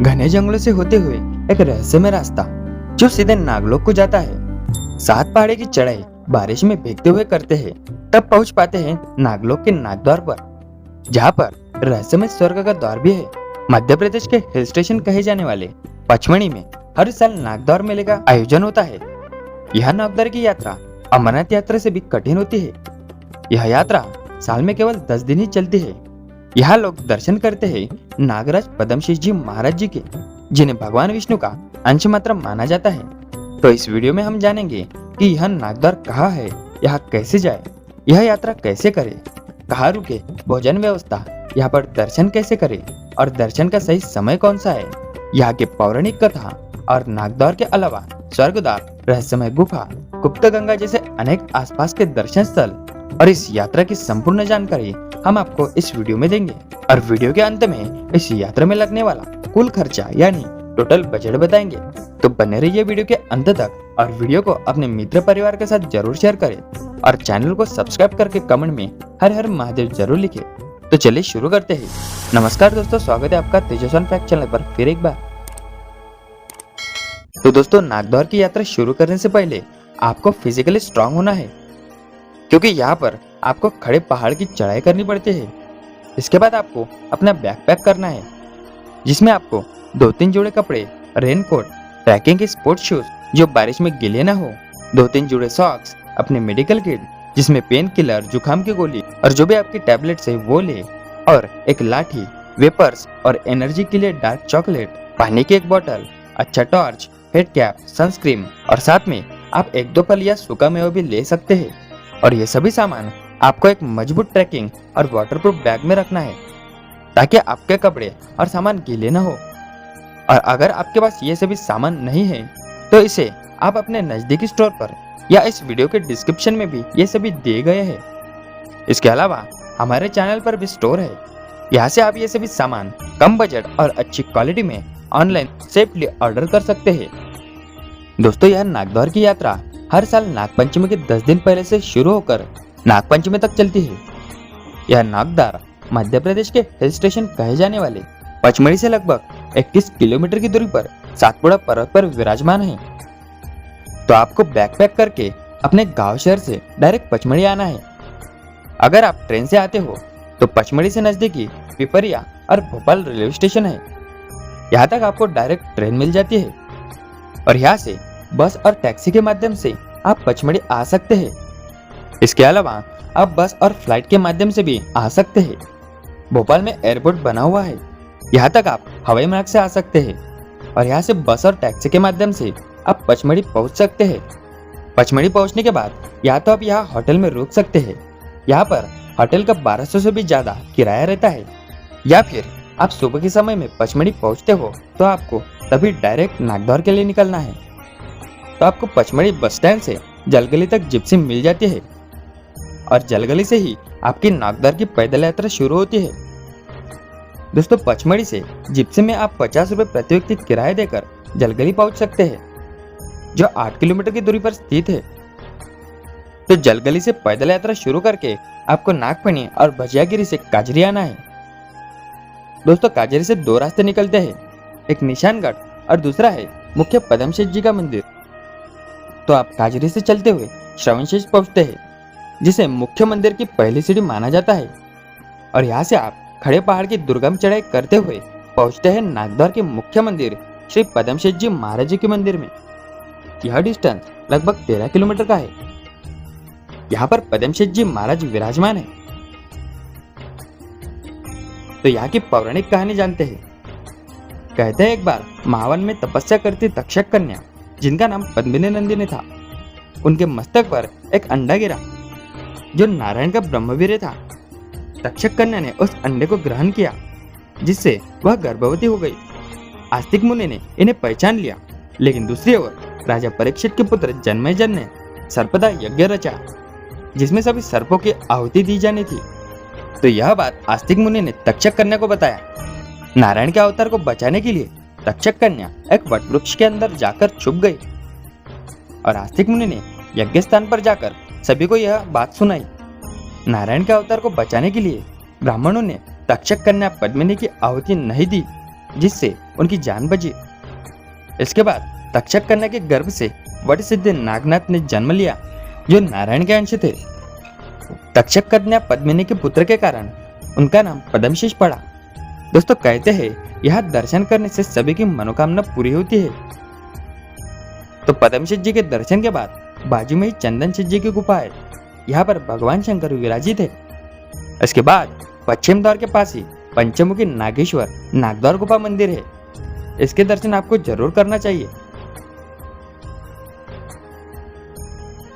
घने जंगलों से होते हुए एक रहस्यमय रास्ता जो सीधे नागलोक को जाता है। 7 पहाड़ी की चढ़ाई बारिश में भीगते हुए करते हैं, तब पहुंच पाते हैं नागलोक के नागद्वार पर, जहां पर रहस्यमय स्वर्ग का द्वार भी है। मध्य प्रदेश के हिल स्टेशन कहे जाने वाले पचमढ़ी में हर साल नागद्वार मेले का आयोजन होता है। यह नागद्वार की यात्रा अमरनाथ यात्रा से भी कठिन होती है। यह यात्रा साल में केवल 10 दिन ही चलती है। यहाँ लोग दर्शन करते हैं नागराज पद्मशीष जी महाराज जी के, जिन्हें भगवान विष्णु का अंश मात्र माना जाता है। तो इस वीडियो में हम जानेंगे कि यह नागद्वार कहाँ है, यहाँ कैसे जाए, यह यात्रा कैसे करे, कहाँ रुके, भोजन व्यवस्था, यहाँ पर दर्शन कैसे करे और दर्शन का सही समय कौन सा है, यहाँ के पौराणिक कथा और नागद्वार के अलावा स्वर्गद्वार, रहस्यमय गुफा, गुप्त गंगा जैसे अनेक आसपास के दर्शन स्थल और इस यात्रा की संपूर्ण जानकारी हम आपको इस वीडियो में देंगे। और वीडियो के अंत में इस यात्रा में लगने वाला कुल खर्चा यानी टोटल बजट बताएंगे। तो बने रहिए वीडियो के अंत तक और वीडियो को अपने मित्र परिवार के साथ जरूर शेयर करें और चैनल को सब्सक्राइब करके कमेंट में हर हर महादेव जरूर लिखें। तो चलिए शुरू करते हैं। नमस्कार दोस्तों, स्वागत है आपका तेजस्वन फैक्ट चैनल पर फिर एक बार। तो दोस्तों, नागद्वार की यात्रा शुरू करने से पहले आपको फिजिकली स्ट्रांग होना है, क्योंकि यहाँ पर आपको खड़े पहाड़ की चढ़ाई करनी पड़ती है। इसके बाद आपको अपना बैकपैक करना है, जिसमें आपको 2-3 जोड़े कपड़े, रेनकोट, ट्रैकिंग के स्पोर्ट्स शूज जो बारिश में गीले ना हो, 2-3 जोड़े सॉक्स, अपने मेडिकल किट जिसमें पेन किलर, जुकाम की गोली और जो भी आपकी टैबलेट्स है वो ले, और एक लाठी, वेपर्स और एनर्जी के लिए डार्क चॉकलेट, पानी की एक बोतल, अच्छा टॉर्च, हेड कैप, सनस्क्रीन और साथ में आप 1-2 फल या सूखा मेवा भी ले सकते हैं। और ये सभी सामान आपको एक मजबूत ट्रैकिंग और वाटरप्रूफ बैग में रखना है, ताकि आपके कपड़े और सामान गीले न हो। और अगर आपके पास ये सभी सामान नहीं है तो इसे आप अपने नजदीकी स्टोर पर या इस वीडियो के डिस्क्रिप्शन में भी ये सभी दिए गए हैं। इसके अलावा हमारे चैनल पर भी स्टोर है, यहाँ से आप ये सभी सामान कम बजट और अच्छी क्वालिटी में ऑनलाइन सेफली ऑर्डर कर सकते हैं। दोस्तों, यह नागद्वार की यात्रा हर साल नागपंचमी के 10 दिन पहले से शुरू होकर नागपंचमी तक चलती है। यह नागद्वार मध्य प्रदेश के हिल स्टेशन कहे जाने वाले पचमढ़ी से लगभग 21 किलोमीटर की दूरी पर सातपुड़ा पर्वत पर विराजमान है। तो आपको बैकपैक करके अपने गांव शहर से डायरेक्ट पचमढ़ी आना है। अगर आप ट्रेन से आते हो तो पचमढ़ी से नजदीकी पिपरिया और भोपाल रेलवे स्टेशन है। यहाँ तक आपको डायरेक्ट ट्रेन मिल जाती है और यहाँ से बस और टैक्सी के माध्यम से आप पचमढ़ी आ सकते हैं। इसके अलावा आप बस और फ्लाइट के माध्यम से भी आ सकते हैं। भोपाल में एयरपोर्ट बना हुआ है, यहाँ तक आप हवाई मार्ग से आ सकते हैं और यहाँ से बस और टैक्सी के माध्यम से आप पचमढ़ी पहुँच सकते हैं। पचमढ़ी पहुँचने के बाद या तो आप यहाँ होटल में रुक सकते हैं, यहाँ पर होटल का 1200 से भी ज्यादा किराया रहता है, या फिर आप सुबह के समय में पचमढ़ी पहुँचते हो तो आपको तभी डायरेक्ट नागद्वार के लिए निकलना है। तो आपको पचमढ़ी बस स्टैंड से जलगली तक जिप्सी मिल जाती है और जलगली से ही आपकी नागद्वार की पैदल यात्रा शुरू होती है। दोस्तों, पचमढ़ी से जिप्सी में आप 50 रुपए प्रति व्यक्ति किराया देकर जलगली पहुंच सकते हैं, जो 8 किलोमीटर की दूरी पर स्थित है। तो जलगली से पैदल यात्रा शुरू करके आपको नागफनी और भजियागिरी से काजरी आना है। दोस्तों, काजरी से 2 रास्ते निकलते हैं, एक निशानगढ़ और दूसरा है मुख्य पद्मशीष जी का मंदिर। तो आप काजरी से चलते हुए श्रवणशेष पहुंचते हैं, जिसे मुख्य मंदिर की पहली सीढ़ी माना जाता है। और यहाँ से आप खड़े पहाड़ की दुर्गम चढ़ाई करते हुए पहुंचते हैं नागद्वार के मुख्य मंदिर श्री पद्मशीष जी महाराज जी के मंदिर में। यह डिस्टेंस लगभग 13 किलोमीटर का है। यहाँ पर पद्मशीष जी महाराज विराजमान है। तो यहाँ की पौराणिक कहानी जानते हैं। कहते हैं एक बार महावन में तपस्या करती तक्षक कन्या, जिनका नाम पद्मिनी नंदिनी था, उनके मस्तक पर एक अंडा गिरा जो नारायण का ब्रह्मवीर्य था। तक्षक कन्या ने उस अंडे को ग्रहण किया, जिससे वह गर्भवती हो गई। आस्तिक मुनि ने इन्हें पहचान लिया, लेकिन दूसरी ओर राजा परीक्षित के पुत्र जन्मेजय ने सर्पदा यज्ञ रचा, जिसमें सभी सर्पों की आहुति दी जानी थी। तो यह बात आस्तिक मुनि ने तक्षक कन्या को बताया। नारायण के अवतार को बचाने के लिए तक्षक कन्या एक वट वृक्ष के अंदर जाकर छुप गई और आस्तिक मुनि ने यज्ञ स्थान पर जाकर सभी को यह बात सुनाई। नारायण के अवतार को बचाने के लिए ब्राह्मणों ने तक्षक कन्या पद्मिनी की आहुति नहीं दी जिससे उनकी जान बची। इसके बाद तक्षक कन्या के गर्भ से वटसिद्ध नागनाथ ने जन्म लिया, जो नारायण के अंश थे। तक्षक कन्या पद्मिनी के पुत्र के कारण उनका नाम पद्मशीष पड़ा। दोस्तों कहते हैं यहाँ दर्शन करने से सभी की मनोकामना पूरी होती है। तो पद्मशीष जी के दर्शन के बाद बाजू में ही चंदनशीष जी की गुफा है, यहाँ पर भगवान शंकर विराजित है। इसके बाद पश्चिम द्वार के पास ही पंचमुखी नागेश्वर नागद्वार गुफा मंदिर है, इसके दर्शन आपको जरूर करना चाहिए।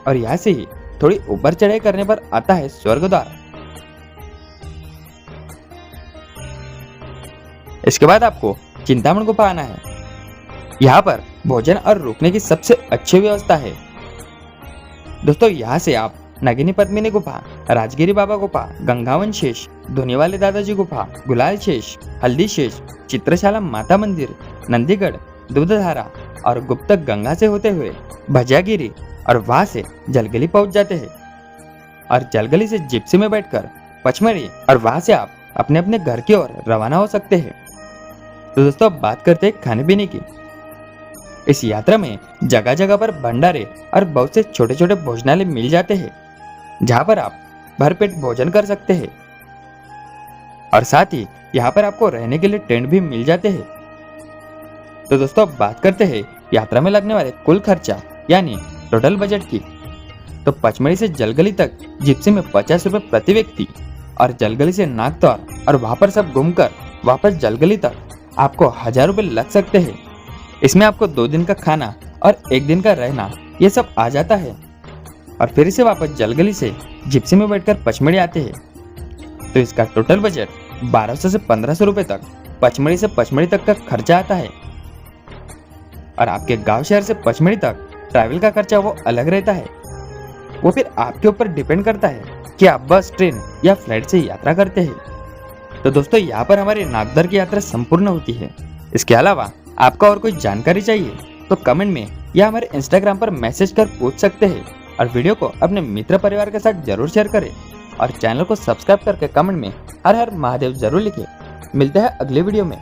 और यहाँ से ही थोड़ी ऊपर चढ़ाई करने पर आता है स्वर्ग द्वार। इसके बाद आपको चिंतामण गुफा आना है। यहाँ पर भोजन और रुकने की सबसे अच्छी व्यवस्था है। दोस्तों यहाँ से आप नागिनी पद्मिनी गुफा, राजगिरी बाबा गुफा, गंगावन शेष, धोनी वाले दादाजी गुफा, गुलाल शेष, हल्दी शेष, चित्रशाला माता मंदिर, नंदीगढ़, दूधधारा और गुप्त गंगा से होते हुए भजियागिरी और वहां से जलगली पहुंच जाते हैं। और जलगली से जिप्सी में बैठकर पचमढ़ी और वहां से आप अपने अपने घर की ओर रवाना हो सकते हैं। तो दोस्तों अब बात करते हैं खाने पीने की। इस यात्रा में जगह जगह पर भंडारे और बहुत से छोटे छोटे भोजनालय मिल जाते हैं, जहां पर आप भरपेट भोजन कर सकते हैं। और साथ ही यहाँ पर आपको रहने के लिए टेंट भी मिल जाते हैं। तो दोस्तों अब बात करते हैं यात्रा में लगने वाले कुल खर्चा यानी टोटल बजट की। तो पचमढ़ी से जलगली तक जिप्सी में 50 रुपए प्रति व्यक्ति और जलगली से नागद्वार और वहां पर सब घूमकर वापस जलगली तक आपको 1000 रुपए लग सकते हैं। इसमें आपको 2 दिन का खाना और 1 दिन का रहना ये सब आ जाता है। और फिर से वापस जलगली से जिप्सी में बैठकर पचमढ़ी आते हैं। तो इसका टोटल बजट 1200 से 1500 रुपए तक पचमढ़ी से पचमढ़ी तक का खर्चा आता है। और आपके गांव शहर से पचमढ़ी तक ट्रैवल का खर्चा वो अलग रहता है। वो फिर आपके ऊपर डिपेंड करता है कि आप बस, ट्रेन या फ्लाइट से यात्रा करते हैं। तो दोस्तों यहाँ पर हमारी नागद्वार की यात्रा संपूर्ण होती है। इसके अलावा आपको और कोई जानकारी चाहिए तो कमेंट में या हमारे इंस्टाग्राम पर मैसेज कर पूछ सकते हैं। और वीडियो को अपने मित्र परिवार के साथ जरूर शेयर करें और चैनल को सब्सक्राइब करके कमेंट में हर हर महादेव जरूर लिखें। मिलते हैं अगले वीडियो में।